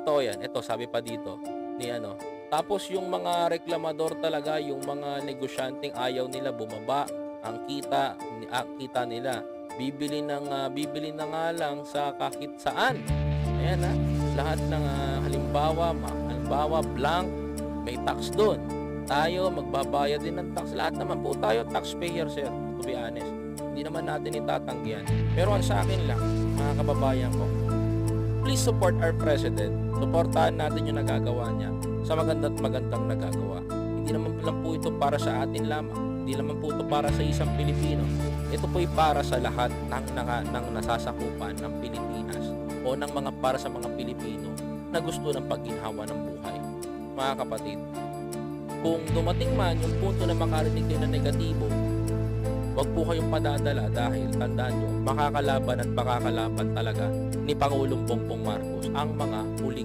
Totoo yan, eto sabi pa dito ni ano, tapos yung mga reklamador talaga, yung mga negosyanteng ayaw nila bumaba ang kita nila. Bibili na nga lang sa kahit saan. Ayan, lahat ng, halimbawa blank, may tax dun. Tayo magbabayad din ng tax. Lahat naman po tayo taxpayer, sir, to be honest. Hindi naman natin itatanggi yan. Pero ang sa akin lang, mga kababayan ko, please support our president. Suportahan natin yung nagagawa niya sa maganda't magandang nagagawa. Hindi naman lang po ito para sa atin lamang. Hindi naman po ito para sa isang Pilipino. Ito po'y para sa lahat ng nasasakupan ng Pilipinas o ng para sa mga Pilipino na gusto ng pagginhawa ng buhay. Mga kapatid, kung dumating man yung punto na makarinig kayo ng negatibo, huwag po kayong padadala dahil tandaan nyo, makakalaban at makakalaban talaga ni Pangulong Bongbong Marcos ang mga huli